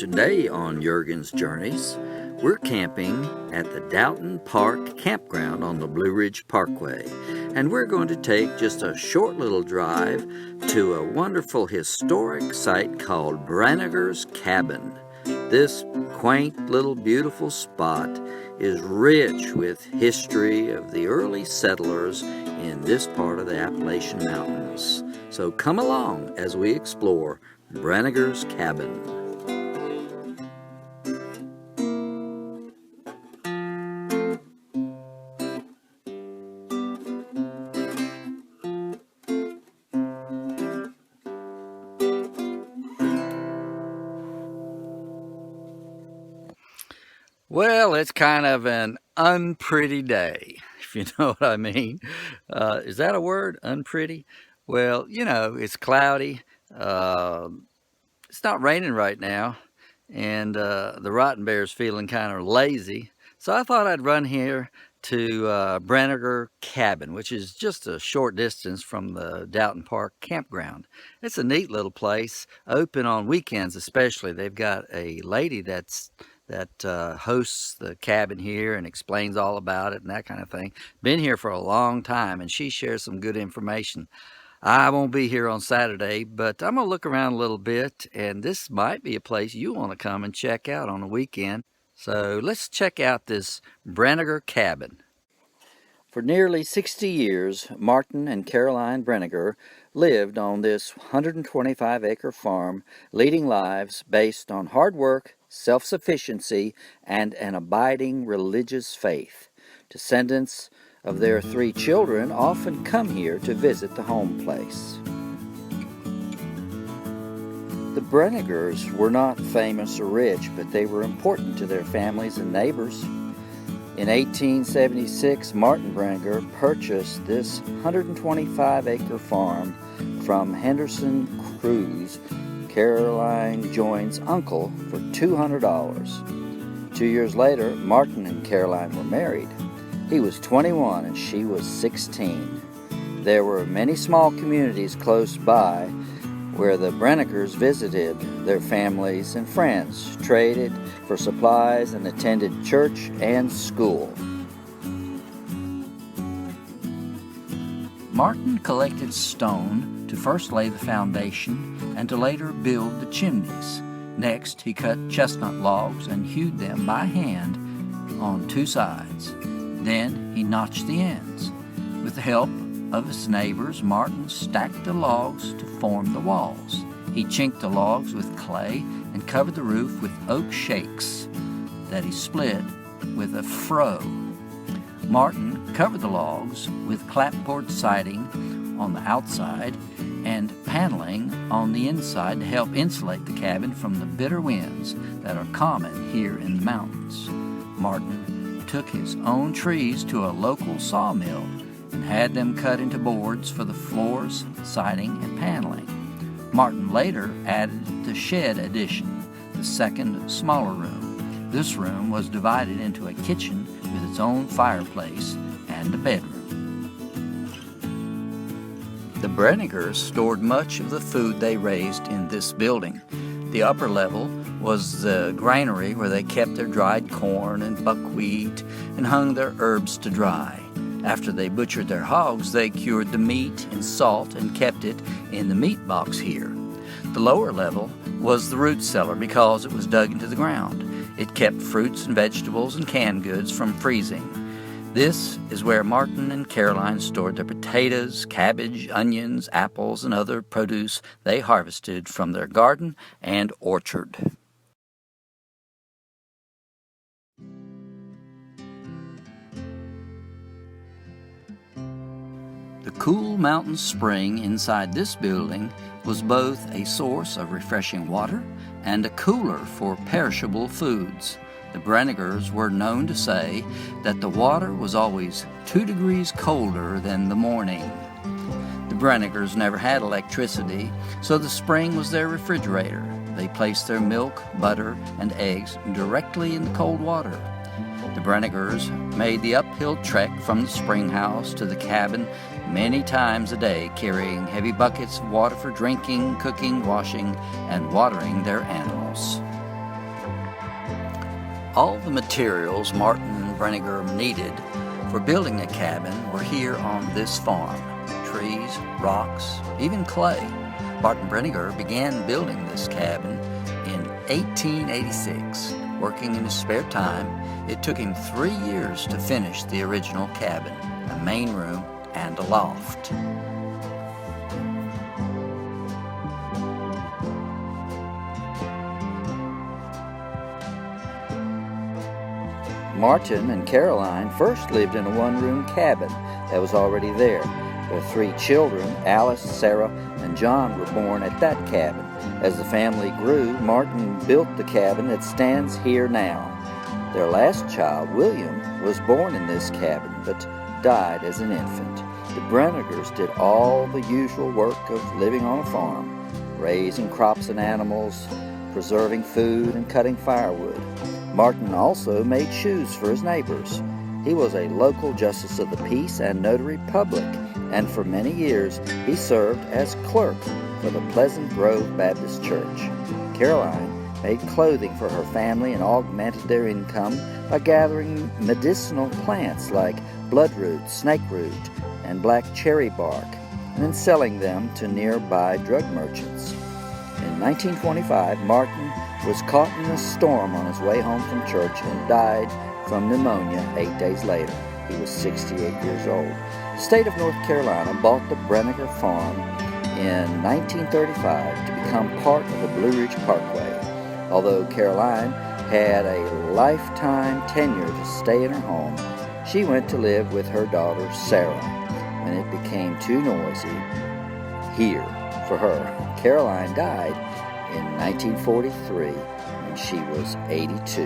Today on Jurgen's Journeys, we're camping at the Doughton Park Campground on the Blue Ridge Parkway, and we're going to take just a short little drive to a wonderful historic site called Brinegar Cabin. This quaint little beautiful spot is rich with history of the early settlers in this part of the Appalachian Mountains. So come along as we explore Brinegar Cabin. Well, it's kind of an unpretty day, if you know what I mean. Is that a word, unpretty? Well, you know, it's cloudy. It's not raining right now, and the Rottenbear's feeling kind of lazy. So I thought I'd run here to Brinegar Cabin, which is just a short distance from the Doughton Park Campground. It's a neat little place, open on weekends especially. They've got a lady that hosts the cabin here and explains all about it and that kind of thing. Been here for a long time, and she shares some good information. I won't be here on Saturday, but I'm going to look around a little bit, and this might be a place you want to come and check out on the weekend. So let's check out this Brinegar Cabin. For nearly 60 years, Martin and Caroline Brinegar lived on this 125-acre farm, leading lives based on hard work, self-sufficiency, and an abiding religious faith. Descendants of their 3 children often come here to visit the home place. The Brinegars were not famous or rich, but they were important to their families and neighbors. In 1876, Martin Brinegar purchased this 125-acre farm from Henderson Cruz, Caroline Joines' uncle, for $200. 2 years later, Martin and Caroline were married. He was 21 and she was 16. There were many small communities close by where the Brinegars visited their families and friends, traded for supplies, and attended church and school. Martin collected stone to first lay the foundation and to later build the chimneys. Next, he cut chestnut logs and hewed them by hand on 2 sides. Then he notched the ends. With the help of his neighbors, Martin stacked the logs to form the walls. He chinked the logs with clay and covered the roof with oak shakes that he split with a froe. Martin covered the logs with clapboard siding on the outside and paneling on the inside to help insulate the cabin from the bitter winds that are common here in the mountains. Martin took his own trees to a local sawmill and had them cut into boards for the floors, siding, and paneling. Martin later added the shed addition, the second smaller room. This room was divided into a kitchen with its own fireplace and a bedroom. The Brinegars stored much of the food they raised in this building. The upper level was the granary where they kept their dried corn and buckwheat and hung their herbs to dry. After they butchered their hogs, they cured the meat in salt and kept it in the meat box here. The lower level was the root cellar because it was dug into the ground. It kept fruits and vegetables and canned goods from freezing. This is where Martin and Caroline stored their potatoes, cabbage, onions, apples, and other produce they harvested from their garden and orchard. The cool mountain spring inside this building was both a source of refreshing water and a cooler for perishable foods. The Brinegars were known to say that the water was always 2 degrees colder than the morning. The Brinegars never had electricity, so the spring was their refrigerator. They placed their milk, butter, and eggs directly in the cold water. The Brinegars made the uphill trek from the spring house to the cabin many times a day, carrying heavy buckets of water for drinking, cooking, washing, and watering their animals. All the materials Martin and Brinegar needed for building a cabin were here on this farm. Trees, rocks, even clay. Martin Brinegar began building this cabin in 1886. Working in his spare time, it took him 3 years to finish the original cabin, a main room and a loft. Martin and Caroline first lived in a one-room cabin that was already there. Their 3 children, Alice, Sarah, and John, were born at that cabin. As the family grew, Martin built the cabin that stands here now. Their last child, William, was born in this cabin but died as an infant. The Brinegars did all the usual work of living on a farm, raising crops and animals, preserving food, and cutting firewood. Martin also made shoes for his neighbors. He was a local justice of the peace and notary public, and for many years he served as clerk for the Pleasant Grove Baptist Church. Caroline made clothing for her family and augmented their income by gathering medicinal plants like bloodroot, snakeroot, and black cherry bark, and then selling them to nearby drug merchants. In 1925, Martin was caught in a storm on his way home from church and died from pneumonia 8 days later. He was 68 years old. The state of North Carolina bought the Brinegar farm in 1935 to become part of the Blue Ridge Parkway. Although Caroline had a lifetime tenure to stay in her home, she went to live with her daughter Sarah when it became too noisy here for her. Caroline died in 1943 when she was 82.